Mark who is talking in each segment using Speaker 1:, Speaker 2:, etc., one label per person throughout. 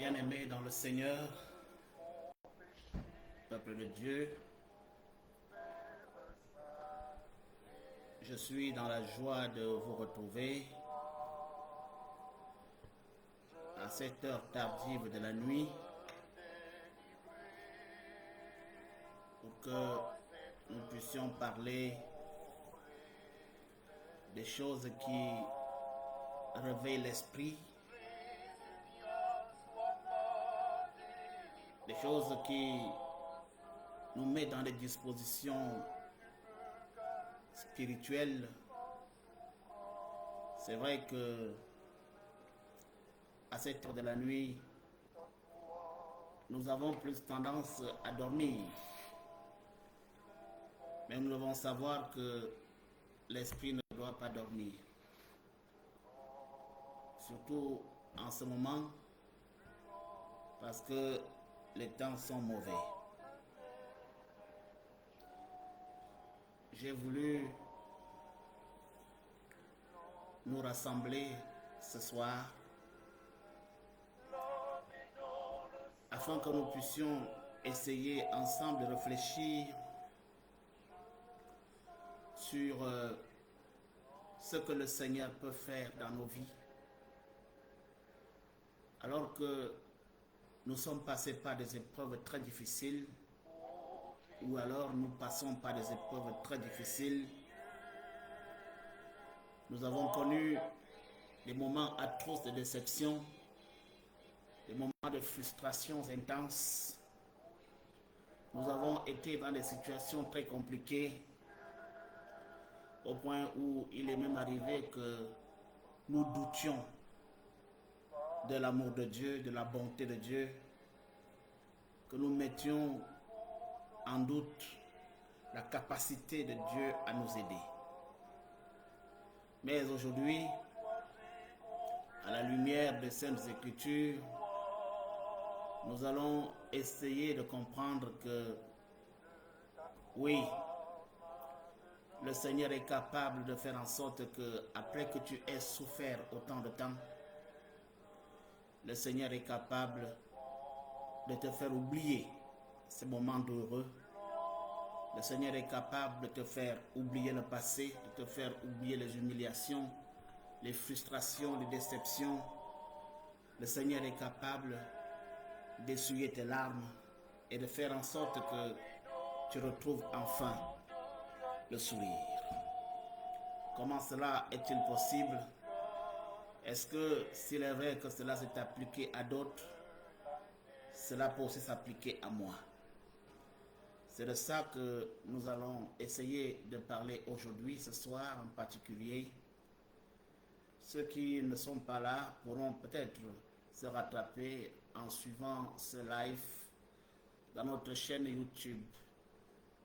Speaker 1: Bien-aimés dans le Seigneur, peuple de Dieu, je suis dans la joie de vous retrouver à cette heure tardive de la nuit pour que nous puissions parler des choses qui réveillent l'esprit, des choses qui nous mettent dans des dispositions spirituelles. C'est vrai que à cette heure de la nuit, nous avons plus tendance à dormir. Mais nous devons savoir que l'esprit ne doit pas dormir. Surtout en ce moment, parce que les temps sont mauvais. J'ai voulu nous rassembler ce soir afin que nous puissions essayer ensemble de réfléchir sur ce que le Seigneur peut faire dans nos vies. Alors que nous sommes passés par des épreuves très difficiles, ou alors nous passons par des épreuves très difficiles, nous avons connu des moments atroces de déception, des moments de frustrations intenses. Nous avons été dans des situations très compliquées, au point où il est même arrivé que nous doutions de l'amour de Dieu, de la bonté de Dieu, que nous mettions en doute la capacité de Dieu à nous aider. Mais aujourd'hui, à la lumière des Saintes Écritures, nous allons essayer de comprendre que oui, le Seigneur est capable de faire en sorte que, après que tu aies souffert autant de temps, le Seigneur est capable de te faire oublier ces moments douloureux. Le Seigneur est capable de te faire oublier le passé, de te faire oublier les humiliations, les frustrations, les déceptions. Le Seigneur est capable d'essuyer tes larmes et de faire en sorte que tu retrouves enfin le sourire. Comment cela est-il possible? Est-ce que s'il est vrai que cela s'est appliqué à d'autres, cela peut aussi s'appliquer à moi? C'est de ça que nous allons essayer de parler aujourd'hui, ce soir en particulier. Ceux qui ne sont pas là pourront peut-être se rattraper en suivant ce live dans notre chaîne YouTube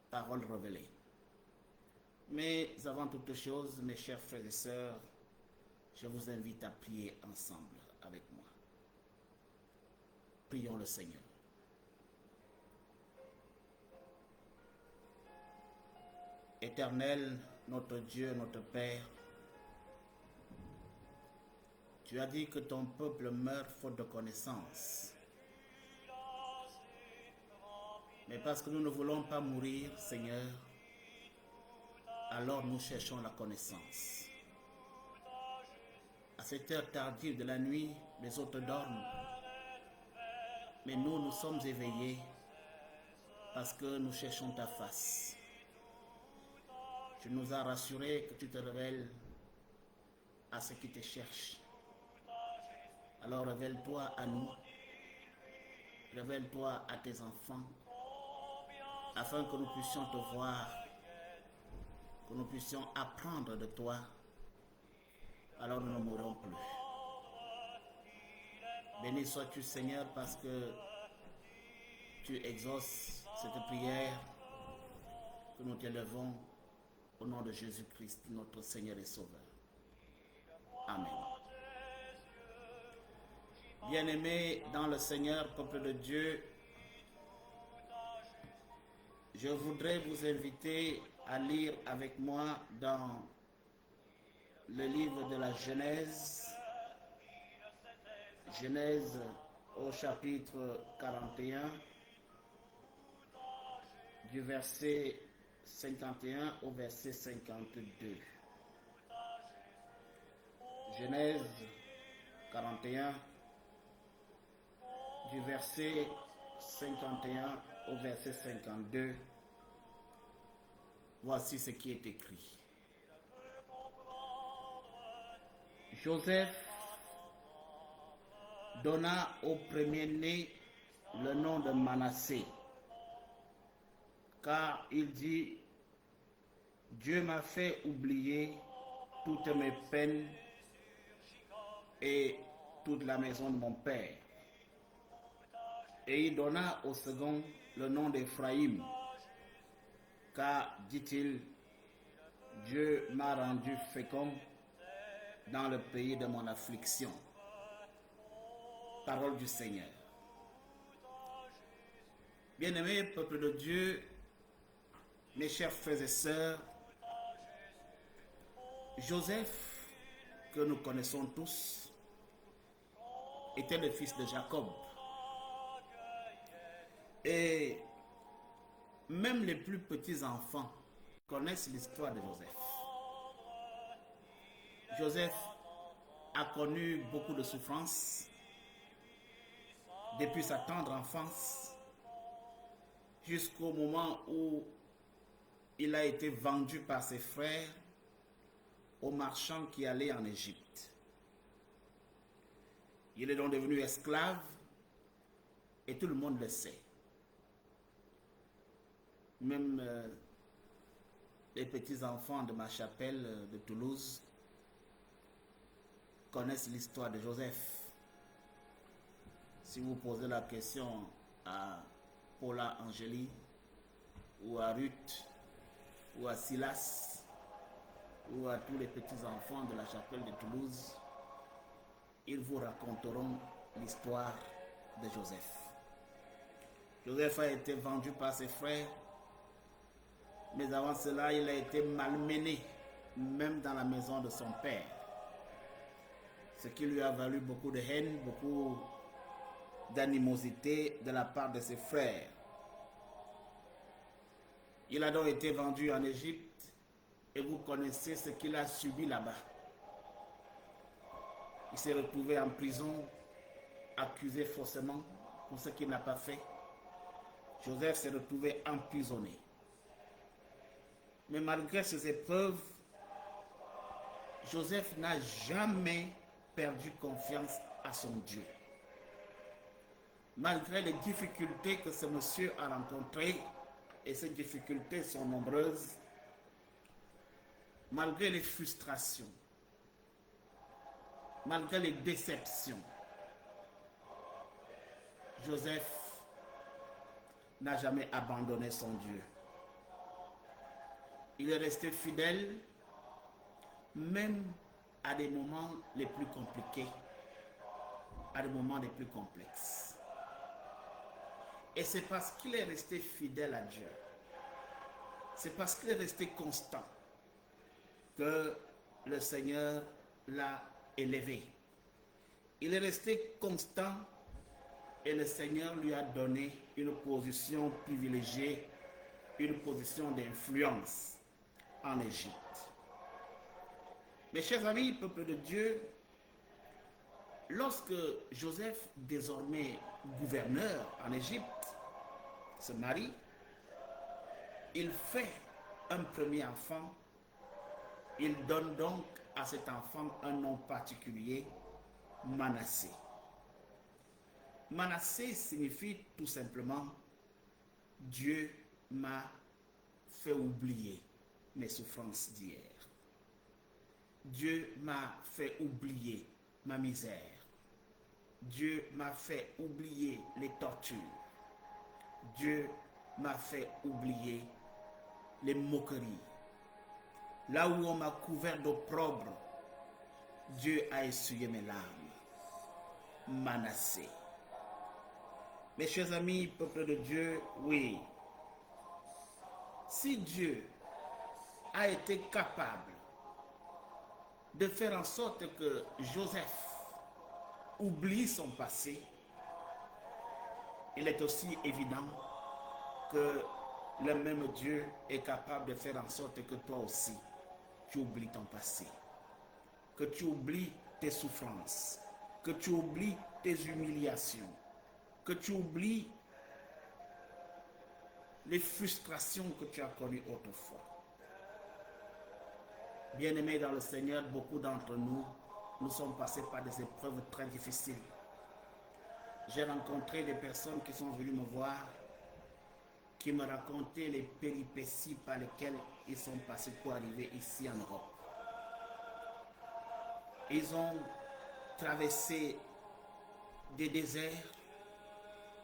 Speaker 1: Paroles Révélées. Mais avant toute chose, mes chers frères et sœurs, je vous invite à prier ensemble avec moi. Prions le Seigneur. Éternel, notre Dieu, notre Père, tu as dit que ton peuple meurt faute de connaissance. Mais parce que nous ne voulons pas mourir, Seigneur, alors nous cherchons la connaissance. À cette heure tardive de la nuit, les autres dorment. Mais nous, nous sommes éveillés parce que nous cherchons ta face. Tu nous as rassurés que tu te révèles à ceux qui te cherchent. Alors révèle-toi à nous, révèle-toi à tes enfants, afin que nous puissions te voir, que nous puissions apprendre de toi, alors nous ne mourrons plus. Béni sois-tu, Seigneur, parce que tu exauces cette prière que nous t'élevons au nom de Jésus-Christ, notre Seigneur et Sauveur. Amen. Bien-aimés dans le Seigneur, peuple de Dieu, je voudrais vous inviter à lire avec moi dans le livre de la Genèse, Genèse au chapitre 41, du verset 51 au verset 52. Genèse 41, du verset 51 au verset 52. Voici ce qui est écrit. Joseph donna au premier-né le nom de Manassé, car il dit, Dieu m'a fait oublier toutes mes peines et toute la maison de mon père. Et il donna au second le nom d'Éphraïm, car, dit-il, Dieu m'a rendu fécond dans le pays de mon affliction. Parole du Seigneur. Bien-aimés, peuple de Dieu, mes chers frères et sœurs, Joseph, que nous connaissons tous, était le fils de Jacob. Et même les plus petits enfants connaissent l'histoire de Joseph. Joseph a connu beaucoup de souffrances depuis sa tendre enfance jusqu'au moment où il a été vendu par ses frères aux marchands qui allaient en Égypte. Il est donc devenu esclave et tout le monde le sait. Même les petits-enfants de ma chapelle de Toulouse connaissent l'histoire de Joseph. Si vous posez la question à Paula Angélie, ou à Ruth, ou à Silas, ou à tous les petits-enfants de la chapelle de Toulouse, ils vous raconteront l'histoire de Joseph. Joseph a été vendu par ses frères, mais avant cela, il a été malmené, même dans la maison de son père. Ce qui lui a valu beaucoup de haine, beaucoup d'animosité de la part de ses frères. Il a donc été vendu en Égypte et vous connaissez ce qu'il a subi là-bas. Il s'est retrouvé en prison, accusé faussement pour ce qu'il n'a pas fait. Joseph s'est retrouvé emprisonné. Mais malgré ces épreuves, Joseph n'a jamais perdu confiance à son Dieu. Malgré les difficultés que ce monsieur a rencontrées, et ces difficultés sont nombreuses, malgré les frustrations, malgré les déceptions, Joseph n'a jamais abandonné son Dieu. Il est resté fidèle, même à des moments les plus compliqués, à des moments les plus complexes. Et c'est parce qu'il est resté fidèle à Dieu, c'est parce qu'il est resté constant que le Seigneur l'a élevé. Il est resté constant et le Seigneur lui a donné une position privilégiée, une position d'influence en Égypte. Mes chers amis, peuple de Dieu, lorsque Joseph, désormais gouverneur en Égypte, se marie, il fait un premier enfant. Il donne donc à cet enfant un nom particulier, Manassé. Manassé signifie tout simplement Dieu m'a fait oublier mes souffrances d'hier. Dieu m'a fait oublier ma misère. Dieu m'a fait oublier les tortures. Dieu m'a fait oublier les moqueries. Là où on m'a couvert d'opprobre, Dieu a essuyé mes larmes. Manassé. Mes chers amis, peuple de Dieu, oui. Si Dieu a été capable de faire en sorte que Joseph oublie son passé, il est aussi évident que le même Dieu est capable de faire en sorte que toi aussi, tu oublies ton passé, que tu oublies tes souffrances, que tu oublies tes humiliations, que tu oublies les frustrations que tu as connues autrefois. Bien-aimés dans le Seigneur, beaucoup d'entre nous, nous sommes passés par des épreuves très difficiles. J'ai rencontré des personnes qui sont venues me voir, qui me racontaient les péripéties par lesquelles ils sont passés pour arriver ici en Europe. Ils ont traversé des déserts,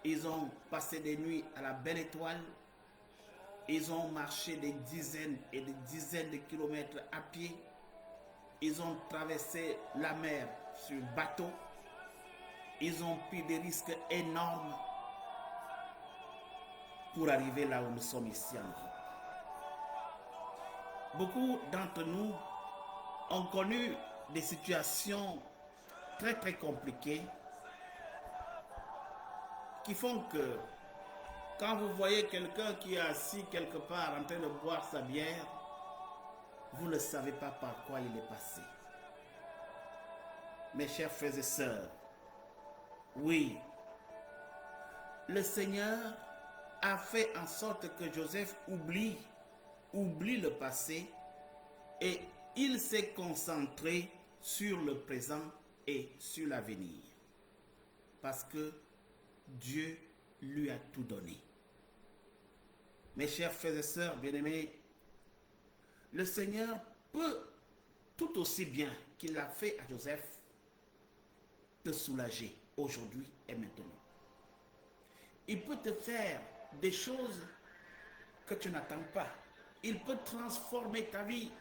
Speaker 1: ils ont passé des nuits à la belle étoile, ils ont marché des dizaines et des dizaines de kilomètres à pied, ils ont traversé la mer sur bateau, ils ont pris des risques énormes pour arriver là où nous sommes ici en Europe. Beaucoup d'entre nous ont connu des situations très très compliquées qui font que quand vous voyez quelqu'un qui est assis quelque part en train de boire sa bière, vous ne savez pas par quoi il est passé. Mes chers frères et sœurs, oui, le Seigneur a fait en sorte que Joseph oublie le passé et il s'est concentré sur le présent et sur l'avenir. Parce que Dieu lui a tout donné. Mes chers frères et sœurs bien-aimés, le Seigneur peut tout aussi bien qu'il l'a fait à Joseph te soulager aujourd'hui et maintenant. Il peut te faire des choses que tu n'attends pas. Il peut transformer ta vie.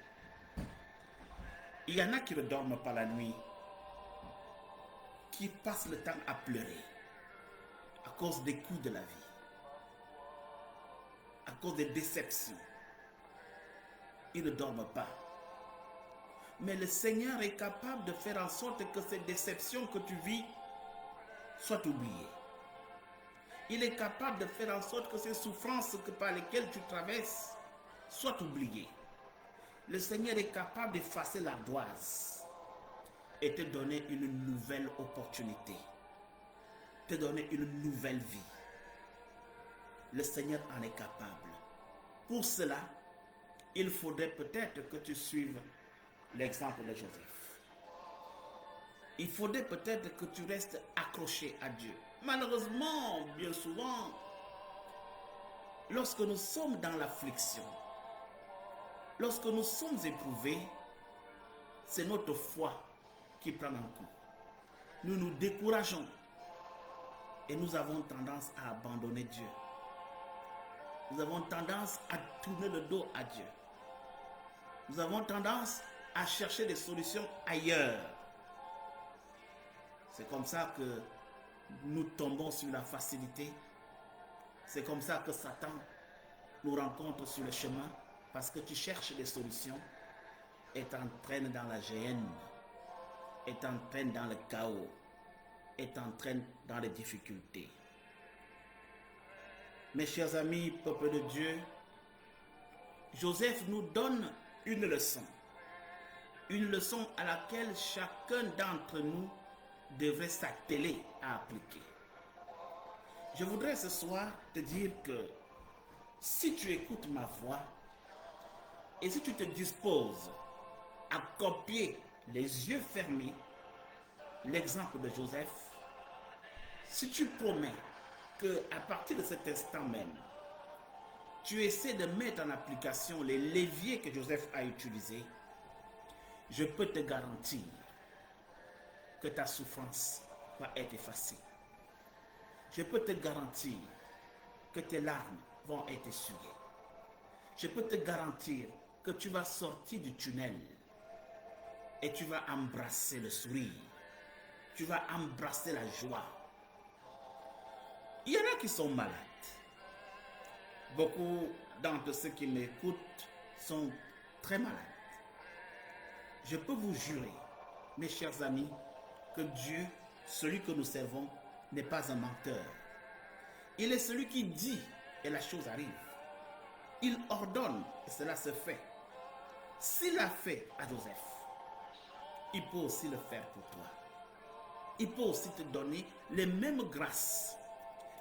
Speaker 1: Il y en a qui ne dorment pas la nuit, qui passent le temps à pleurer à cause des coups de la vie, à cause des déceptions. Ils ne dorment pas. Mais le Seigneur est capable de faire en sorte que ces déceptions que tu vis soient oubliées. Il est capable de faire en sorte que ces souffrances par lesquelles tu traverses soient oubliées. Le Seigneur est capable d'effacer l'ardoise et te donner une nouvelle opportunité, te donner une nouvelle vie. Le Seigneur en est capable. Pour cela, il faudrait peut-être que tu suives l'exemple de Joseph. Il faudrait peut-être que tu restes accroché à Dieu. Malheureusement, bien souvent, lorsque nous sommes dans l'affliction, lorsque nous sommes éprouvés, c'est notre foi qui prend un coup. Nous nous décourageons et nous avons tendance à abandonner Dieu. Nous avons tendance à tourner le dos à Dieu. Nous avons tendance à chercher des solutions ailleurs. C'est comme ça que nous tombons sur la facilité. C'est comme ça que Satan nous rencontre sur le chemin parce que tu cherches des solutions et t'entraînes dans la géhenne, et t'entraînes dans le chaos, et t'entraînes dans les difficultés. Mes chers amis, peuple de Dieu, Joseph nous donne une leçon à laquelle chacun d'entre nous devrait s'atteler à appliquer. Je voudrais ce soir te dire que si tu écoutes ma voix et si tu te disposes à copier les yeux fermés l'exemple de Joseph, si tu promets qu'à partir de cet instant même, tu essaies de mettre en application les leviers que Joseph a utilisés, je peux te garantir que ta souffrance va être effacée. Je peux te garantir que tes larmes vont être essuyées. Je peux te garantir que tu vas sortir du tunnel et tu vas embrasser le sourire. Tu vas embrasser la joie. Il y en a qui sont malades. Beaucoup d'entre ceux qui m'écoutent sont très malades. Je peux vous jurer, mes chers amis, que Dieu, celui que nous servons, n'est pas un menteur. Il est celui qui dit et la chose arrive. Il ordonne et cela se fait. S'il l'a fait à Joseph, il peut aussi le faire pour toi. Il peut aussi te donner les mêmes grâces,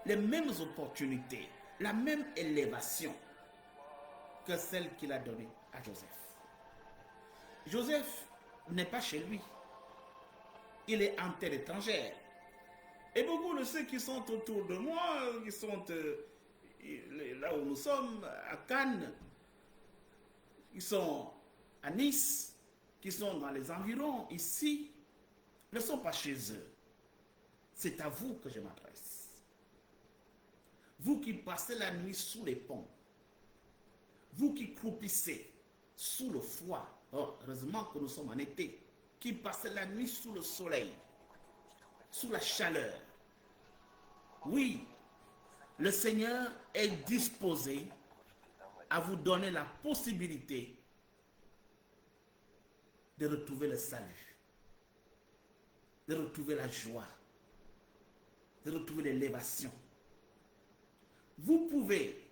Speaker 1: les mêmes opportunités, la même élévation que celle qu'il a donnée à Joseph. Joseph n'est pas chez lui. Il est en terre étrangère. Et beaucoup de ceux qui sont autour de moi, qui sont là où nous sommes, à Cannes, qui sont à Nice, qui sont dans les environs ici, ne sont pas chez eux. C'est à vous que je m'adresse. Vous qui passez la nuit sous les ponts, vous qui croupissez sous le froid, oh, heureusement que nous sommes en été, qui passez la nuit sous le soleil, sous la chaleur. Oui, le Seigneur est disposé à vous donner la possibilité de retrouver le salut, de retrouver la joie, de retrouver l'élévation. Vous pouvez,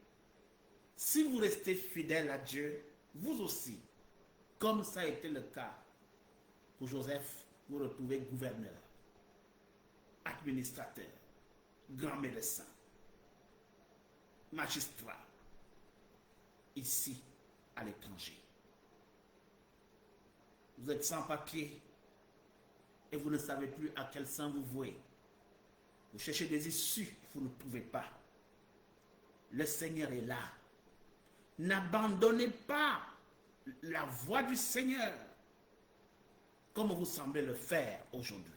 Speaker 1: si vous restez fidèle à Dieu, vous aussi, comme ça a été le cas pour Joseph, vous retrouvez gouverneur, administrateur, grand médecin, magistrat, ici, à l'étranger. Vous êtes sans papier et vous ne savez plus à quel sein vous vouer. Vous cherchez des issues, vous ne trouvez pas. Le Seigneur est là. N'abandonnez pas la voie du Seigneur comme vous semblez le faire aujourd'hui.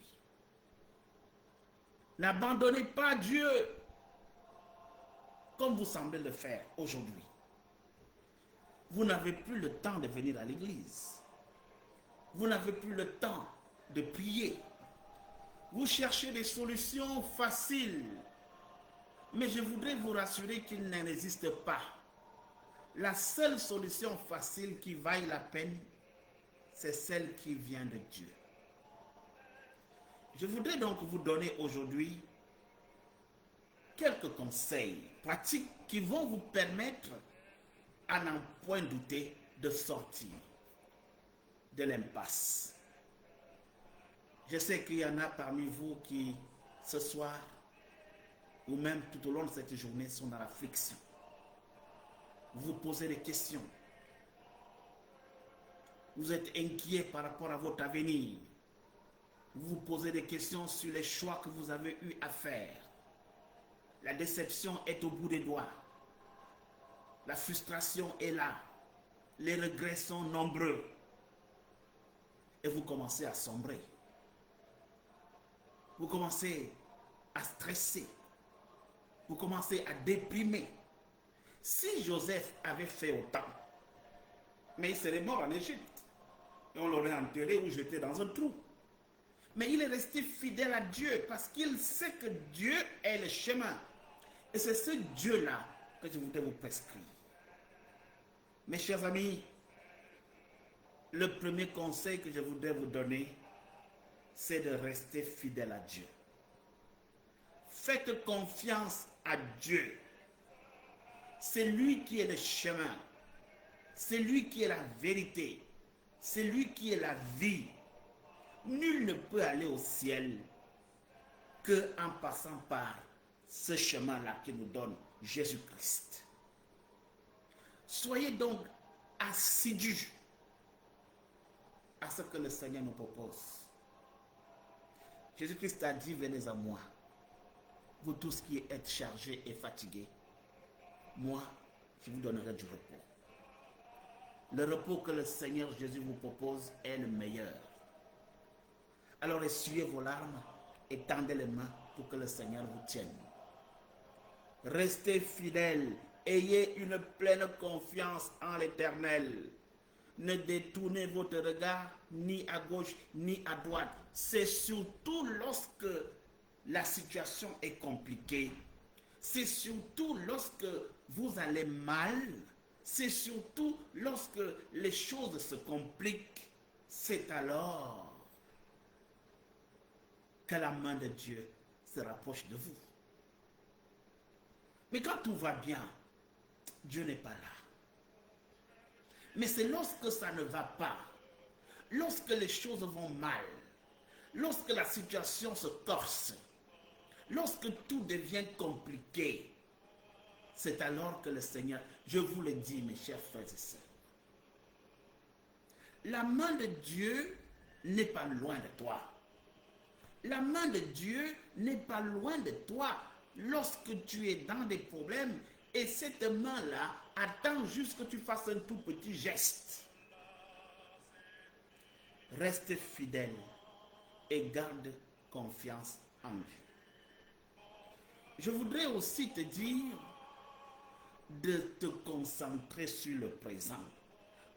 Speaker 1: N'abandonnez pas Dieu comme vous semblez le faire aujourd'hui. Vous n'avez plus le temps de venir à l'église. Vous n'avez plus le temps de prier. Vous cherchez des solutions faciles. Mais je voudrais vous rassurer qu'il n'en existe pas. La seule solution facile qui vaille la peine, c'est celle qui vient de Dieu. Je voudrais donc vous donner aujourd'hui quelques conseils pratiques qui vont vous permettre, à n'en point douter, de sortir de l'impasse. Je sais qu'il y en a parmi vous qui, ce soir, ou même tout au long de cette journée, sont dans la friction. Vous vous posez des questions. Vous êtes inquiet par rapport à votre avenir. Vous vous posez des questions sur les choix que vous avez eu à faire. La déception est au bout des doigts. La frustration est là. Les regrets sont nombreux. Et vous commencez à sombrer. Vous commencez à stresser. Vous commencez à déprimer. Si Joseph avait fait autant, mais il serait mort en Égypte. Et on l'aurait enterré ou jeté dans un trou. Mais il est resté fidèle à Dieu parce qu'il sait que Dieu est le chemin. Et c'est ce Dieu-là que je voudrais vous prescrire. Mes chers amis, le premier conseil que je voudrais vous donner, c'est de rester fidèle à Dieu. Faites confiance à Dieu. C'est lui qui est le chemin. C'est lui qui est la vérité. C'est lui qui est la vie. Nul ne peut aller au ciel qu'en passant par ce chemin-là qui nous donne Jésus-Christ. Soyez donc assidus à ce que le Seigneur nous propose. Jésus-Christ a dit, venez à moi, vous tous qui êtes chargés et fatigués, moi, je vous donnerai du repos. Le repos que le Seigneur Jésus vous propose est le meilleur. Alors essuyez vos larmes et tendez les mains pour que le Seigneur vous tienne. Restez fidèles, ayez une pleine confiance en l'Éternel. Ne détournez votre regard ni à gauche ni à droite. C'est surtout lorsque la situation est compliquée. C'est surtout lorsque vous allez mal. C'est surtout lorsque les choses se compliquent. C'est alors que la main de Dieu se rapproche de vous. Mais quand tout va bien, Dieu n'est pas là. Mais c'est lorsque ça ne va pas, lorsque les choses vont mal, lorsque la situation se corse, lorsque tout devient compliqué, c'est alors que le Seigneur, je vous le dis mes chers frères et sœurs, la main de Dieu n'est pas loin de toi. La main de Dieu n'est pas loin de toi lorsque tu es dans des problèmes et cette main-là attend juste que tu fasses un tout petit geste. Reste fidèle et garde confiance en Dieu. Je voudrais aussi te dire de te concentrer sur le présent.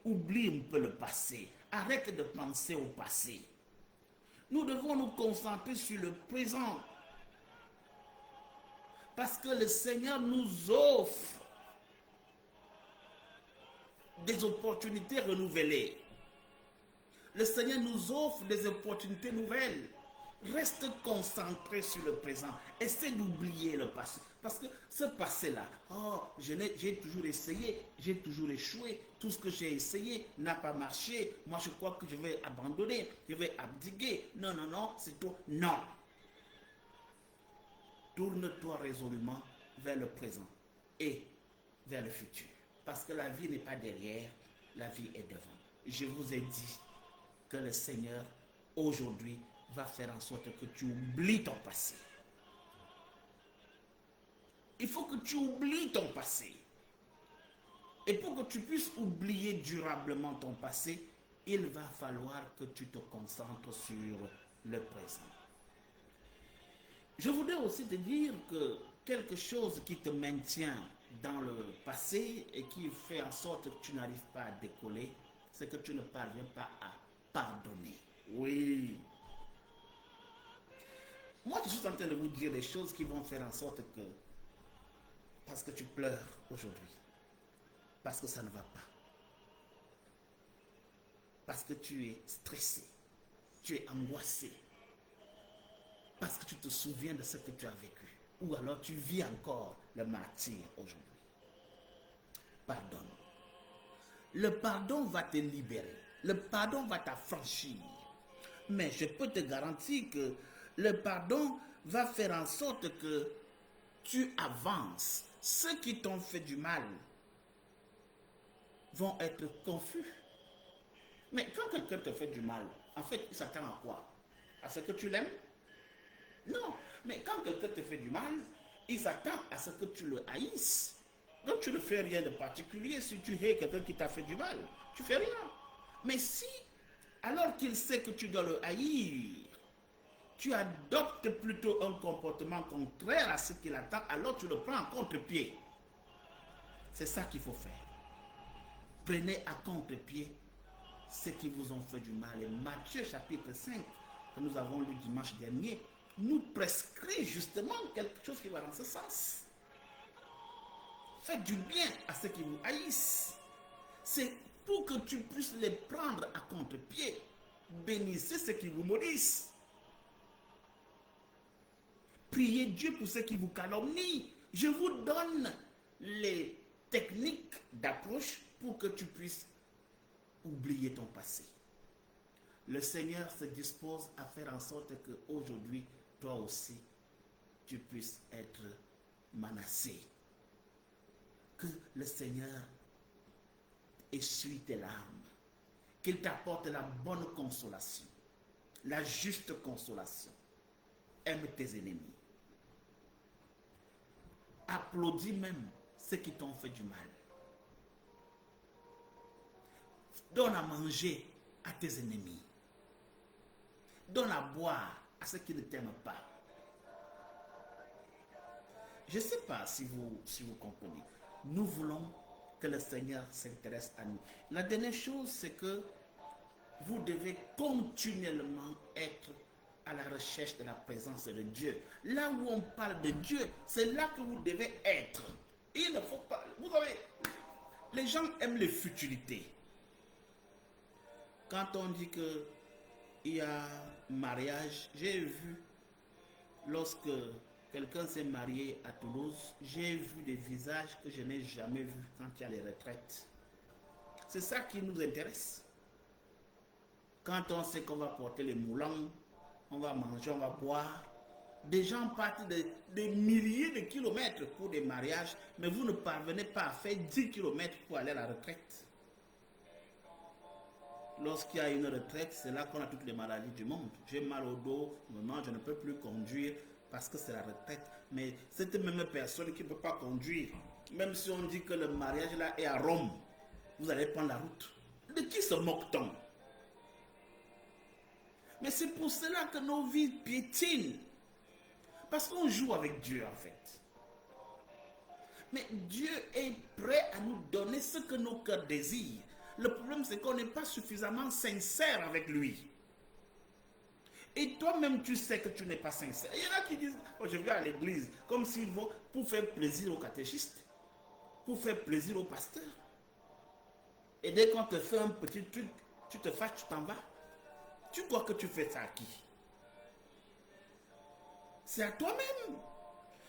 Speaker 1: Oublie un peu le passé. Arrête de penser au passé. Nous devons nous concentrer sur le présent. Parce que le Seigneur nous offre des opportunités renouvelées. Le Seigneur nous offre des opportunités nouvelles. Reste concentré sur le présent. Essaie d'oublier le passé. Parce que ce passé-là, j'ai toujours essayé, j'ai toujours échoué. Tout ce que j'ai essayé n'a pas marché. Moi, je crois que je vais abandonner, je vais abdiquer. Non, non, non, c'est tout. Non. Tourne-toi résolument vers le présent et vers le futur. Parce que la vie n'est pas derrière, la vie est devant. Je vous ai dit que le Seigneur, aujourd'hui, va faire en sorte que tu oublies ton passé. Il faut que tu oublies ton passé. Et pour que tu puisses oublier durablement ton passé, il va falloir que tu te concentres sur le présent. Je voudrais aussi te dire que quelque chose qui te maintient dans le passé et qui fait en sorte que tu n'arrives pas à décoller, c'est que tu ne parviens pas à pardonner. Oui. Moi, je suis en train de vous dire des choses qui vont faire en sorte que, parce que tu pleures aujourd'hui, parce que ça ne va pas, parce que tu es stressé, tu es angoissé, parce que tu te souviens de ce que tu as vécu, ou alors tu vis encore le martyre aujourd'hui. Pardonne. Le pardon va te libérer, le pardon va t'affranchir, mais je peux te garantir que le pardon va faire en sorte que tu avances. Ceux qui t'ont fait du mal vont être confus. Mais quand quelqu'un te fait du mal, en fait, il s'attend à quoi? À ce que tu l'aimes? Non. Mais quand quelqu'un te fait du mal, il s'attend à ce que tu le haïsses. Donc tu ne fais rien de particulier si tu hais quelqu'un qui t'a fait du mal. Tu fais rien. Mais si, alors qu'il sait que tu dois le haïr, tu adoptes plutôt un comportement contraire à ce qu'il attend, alors tu le prends en contre-pied. C'est ça qu'il faut faire. Prenez à contre-pied ceux qui vous ont fait du mal. Et Matthieu chapitre 5, que nous avons lu dimanche dernier, nous prescrit justement quelque chose qui va dans ce sens. Faites du bien à ceux qui vous haïssent. C'est pour que tu puisses les prendre à contre-pied. Bénissez ceux qui vous maudissent. Priez Dieu pour ceux qui vous calomnient. Je vous donne les techniques d'approche pour que tu puisses oublier ton passé. Le Seigneur se dispose à faire en sorte qu'aujourd'hui, toi aussi, tu puisses être menacé. Que le Seigneur essuie tes larmes. Qu'il t'apporte la bonne consolation, la juste consolation. Aime tes ennemis. Applaudis même ceux qui t'ont fait du mal. Donne à manger à tes ennemis. Donne à boire à ceux qui ne t'aiment pas. Je ne sais pas si vous comprenez. Nous voulons que le Seigneur s'intéresse à nous. La dernière chose, c'est que vous devez continuellement être à la recherche de la présence de Dieu. Là où on parle de Dieu, c'est là que vous devez être. Il ne faut pas... Vous savez, les gens aiment les futilités. Quand on dit qu'il y a mariage, j'ai vu lorsque Quelqu'un s'est marié à Toulouse. J'ai vu des visages que je n'ai jamais vus quand il y a les retraites. C'est ça qui nous intéresse. Quand on sait qu'on va porter les moulins, on va manger, on va boire. Des gens partent des milliers de kilomètres pour des mariages, mais vous ne parvenez pas à faire 10 kilomètres pour aller à la retraite. Lorsqu'il y a une retraite, c'est là qu'on a toutes les maladies du monde. J'ai mal au dos, maintenant je ne peux plus conduire parce que c'est la retraite. Mais cette même personne qui ne peut pas conduire, même si on dit que le mariage là est à Rome, vous allez prendre la route. De qui se moque-t-on? Mais c'est pour cela que nos vies piétinent. Parce qu'on joue avec Dieu en fait. Mais Dieu est prêt à nous donner ce que nos cœurs désirent. Le problème c'est qu'on n'est pas suffisamment sincère avec lui. Et toi-même tu sais que tu n'es pas sincère. Il y en a qui disent, oh, je vais à l'église, comme s'il faut, pour faire plaisir au catéchiste, pour faire plaisir au pasteur. Et dès qu'on te fait un petit truc, tu te fâches, tu t'en vas. Tu crois que tu fais ça à qui? C'est à toi-même.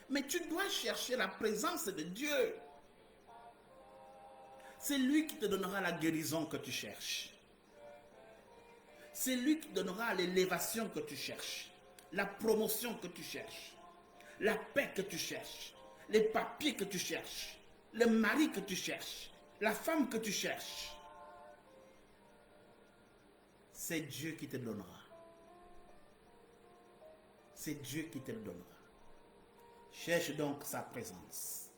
Speaker 1: Mais tu dois chercher la présence de Dieu. C'est lui qui te donnera la guérison que tu cherches. C'est lui qui donnera l'élévation que tu cherches. La promotion que tu cherches. La paix que tu cherches. Les papiers que tu cherches. Le mari que tu cherches. La femme que tu cherches. C'est Dieu qui te donnera. C'est Dieu qui te le donnera. Cherche donc sa présence.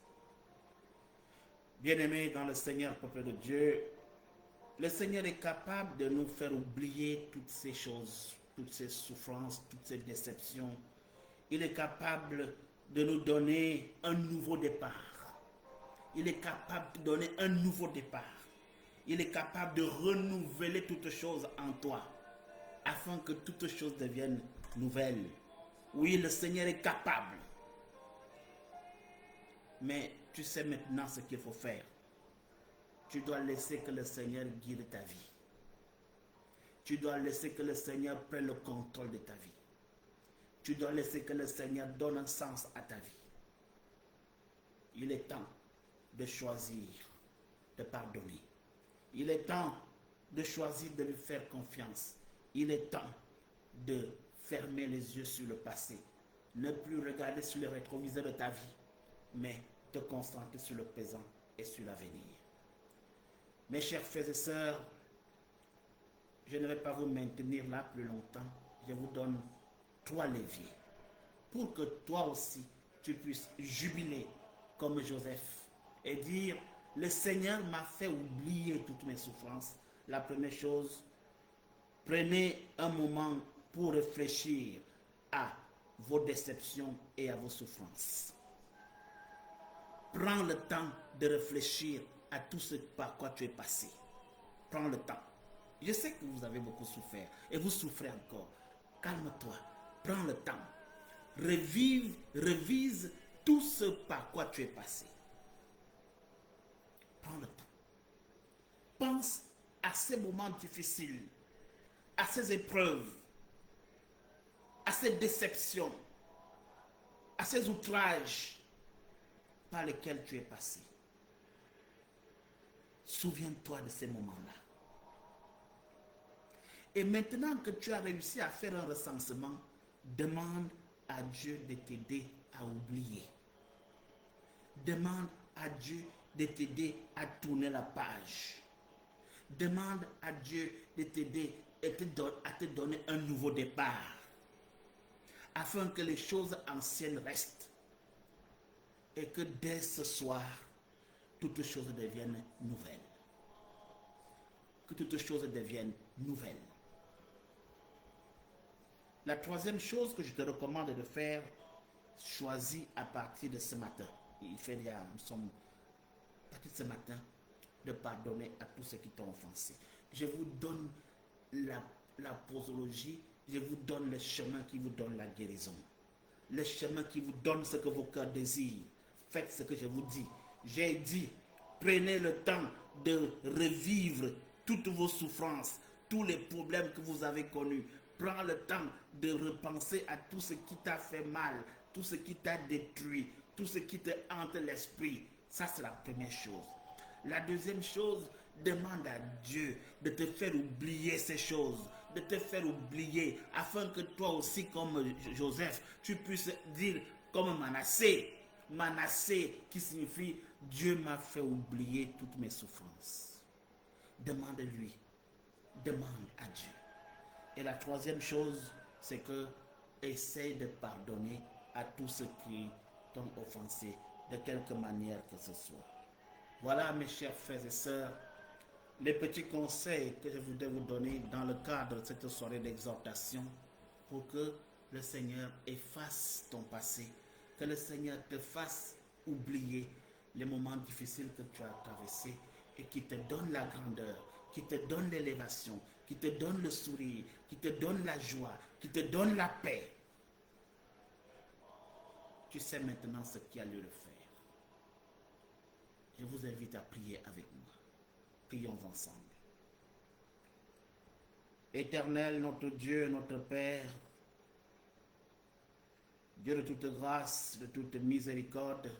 Speaker 1: Bien-aimés dans le Seigneur, peuple de Dieu, le Seigneur est capable de nous faire oublier toutes ces choses, toutes ces souffrances, toutes ces déceptions. Il est capable de nous donner un nouveau départ. Il est capable de donner un nouveau départ. Il est capable de renouveler toutes choses en toi, afin que toutes choses deviennent nouvelles. Oui, le Seigneur est capable. Mais tu sais maintenant ce qu'il faut faire. Tu dois laisser que le Seigneur guide ta vie. Tu dois laisser que le Seigneur prenne le contrôle de ta vie. Tu dois laisser que le Seigneur donne un sens à ta vie. Il est temps de choisir de pardonner. Il est temps de choisir de lui faire confiance. Il est temps de fermer les yeux sur le passé. Ne plus regarder sur le rétroviseur de ta vie, mais te concentrer sur le présent et sur l'avenir. Mes chers frères et sœurs, je ne vais pas vous maintenir là plus longtemps. Je vous donne 3 leviers pour que toi aussi tu puisses jubiler comme Joseph et dire: le Seigneur m'a fait oublier toutes mes souffrances. La première chose, prenez un moment pour réfléchir à vos déceptions et à vos souffrances. Prends le temps de réfléchir à tout ce par quoi tu es passé. Prends le temps. Je sais que vous avez beaucoup souffert et vous souffrez encore. Calme-toi. Prends le temps. Revise tout ce par quoi tu es passé. Prends le temps. Pense à ces moments difficiles, à ces épreuves, à ces déceptions, à ces outrages par lesquels tu es passé. Souviens-toi de ces moments-là. Et maintenant que tu as réussi à faire un recensement, demande à Dieu de t'aider à oublier. Demande à Dieu de t'aider à tourner la page. Demande à Dieu de t'aider à te donner un nouveau départ, afin que les choses anciennes restent et que dès ce soir, toutes choses deviennent nouvelles. Que toutes choses deviennent nouvelles. La troisième chose que je te recommande de faire, choisis à partir de ce matin. Nous sommes à partir de ce matin, de pardonner à tous ceux qui t'ont offensé. Je vous donne la posologie, je vous donne le chemin qui vous donne la guérison. Le chemin qui vous donne ce que vos cœurs désirent. Faites ce que je vous dis. J'ai dit, prenez le temps de revivre toutes vos souffrances, tous les problèmes que vous avez connus. Prends le temps de repenser à tout ce qui t'a fait mal, tout ce qui t'a détruit, tout ce qui te hante l'esprit. Ça, c'est la première chose. La deuxième chose, demande à Dieu de te faire oublier ces choses, de te faire oublier, afin que toi aussi, comme Joseph, tu puisses dire comme Manassé, Manassé qui signifie Dieu m'a fait oublier toutes mes souffrances. Demande-lui, demande à Dieu. Et la troisième chose, c'est que essaie de pardonner à tous ceux qui t'ont offensé de quelque manière que ce soit. Voilà, mes chers frères et sœurs, les petits conseils que je voudrais vous donner dans le cadre de cette soirée d'exhortation pour que le Seigneur efface ton passé, que le Seigneur te fasse oublier les moments difficiles que tu as traversés et qui te donne la grandeur, qui te donne l'élévation, qui te donne le sourire, qui te donne la joie, qui te donne la paix. Tu sais maintenant ce qui a lieu de faire. Je vous invite à prier avec moi. Prions ensemble. Éternel, notre Dieu, notre Père, Dieu de toute grâce, de toute miséricorde,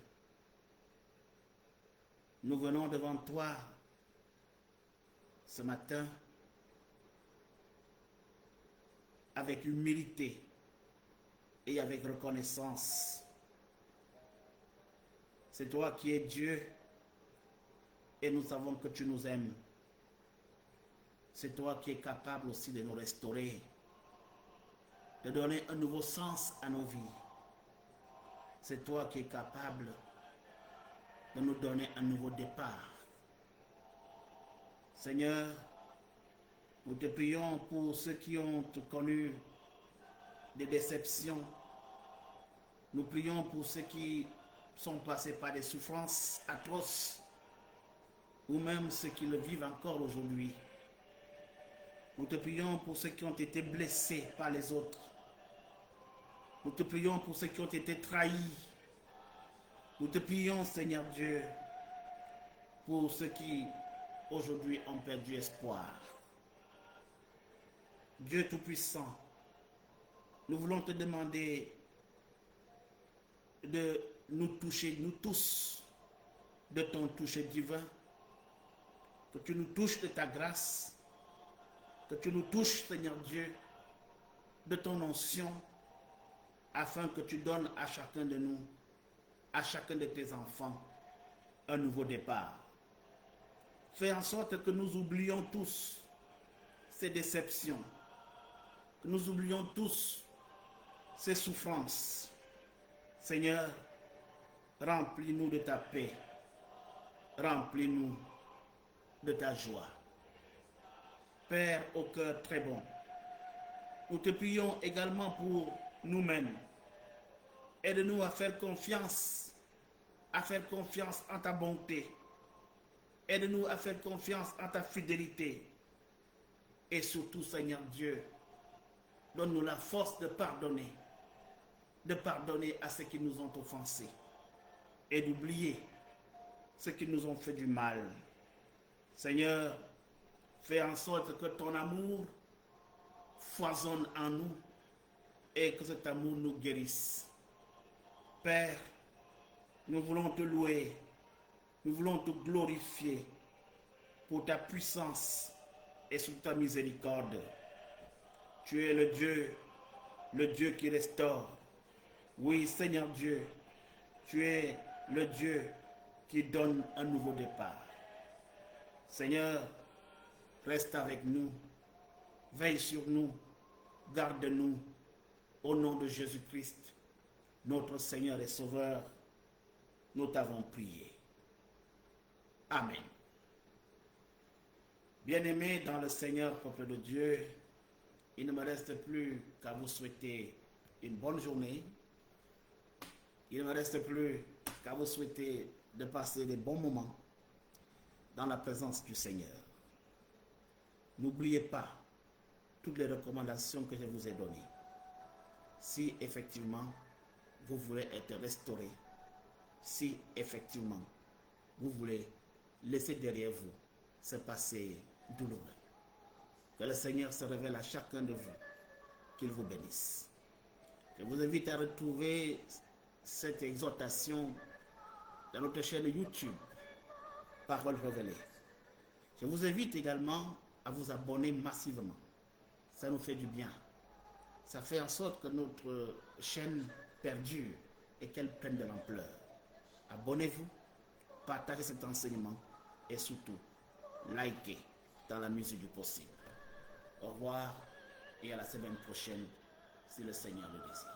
Speaker 1: nous venons devant toi ce matin avec humilité et avec reconnaissance. C'est toi qui es Dieu et nous savons que tu nous aimes. C'est toi qui es capable aussi de nous restaurer, de donner un nouveau sens à nos vies. C'est toi qui es capable de nous donner un nouveau départ. Seigneur, nous te prions pour ceux qui ont connu des déceptions. Nous prions pour ceux qui sont passés par des souffrances atroces, ou même ceux qui le vivent encore aujourd'hui. Nous te prions pour ceux qui ont été blessés par les autres. Nous te prions pour ceux qui ont été trahis. Nous te prions, Seigneur Dieu, pour ceux qui aujourd'hui ont perdu espoir. Dieu Tout-Puissant, nous voulons te demander de nous toucher, nous tous, de ton toucher divin, que tu nous touches de ta grâce, que tu nous touches, Seigneur Dieu, de ton onction, afin que tu donnes à chacun de nous, à chacun de tes enfants, un nouveau départ. Fais en sorte que nous oublions tous ces déceptions, que nous oublions tous ces souffrances. Seigneur, remplis-nous de ta paix, remplis-nous de ta joie. Père au cœur très bon, nous te prions également pour nous-mêmes. Aide-nous à faire confiance en ta bonté. Aide-nous à faire confiance en ta fidélité. Et surtout, Seigneur Dieu, donne-nous la force de pardonner à ceux qui nous ont offensés et d'oublier ceux qui nous ont fait du mal. Seigneur, fais en sorte que ton amour foisonne en nous et que cet amour nous guérisse. Père, nous voulons te louer, nous voulons te glorifier pour ta puissance et sous ta miséricorde. Tu es le Dieu qui restaure. Oui, Seigneur Dieu, tu es le Dieu qui donne un nouveau départ. Seigneur, reste avec nous, veille sur nous, garde-nous, au nom de Jésus-Christ, notre Seigneur et Sauveur, nous t'avons prié. Amen. Bien-aimés dans le Seigneur, peuple de Dieu, il ne me reste plus qu'à vous souhaiter une bonne journée. Il ne me reste plus qu'à vous souhaiter de passer des bons moments dans la présence du Seigneur. N'oubliez pas toutes les recommandations que je vous ai données. Si effectivement vous voulez être restauré, si effectivement vous voulez laisser derrière vous ce passé douloureux, que le Seigneur se révèle à chacun de vous, qu'il vous bénisse. Je vous invite à retrouver cette exhortation dans notre chaîne YouTube, Parole révélée. Je vous invite également à vous abonner massivement. Ça nous fait du bien. Ça fait en sorte que notre chaîne perdure et qu'elle prenne de l'ampleur. Abonnez-vous, partagez cet enseignement et surtout, likez dans la mesure du possible. Au revoir et à la semaine prochaine si le Seigneur le désire.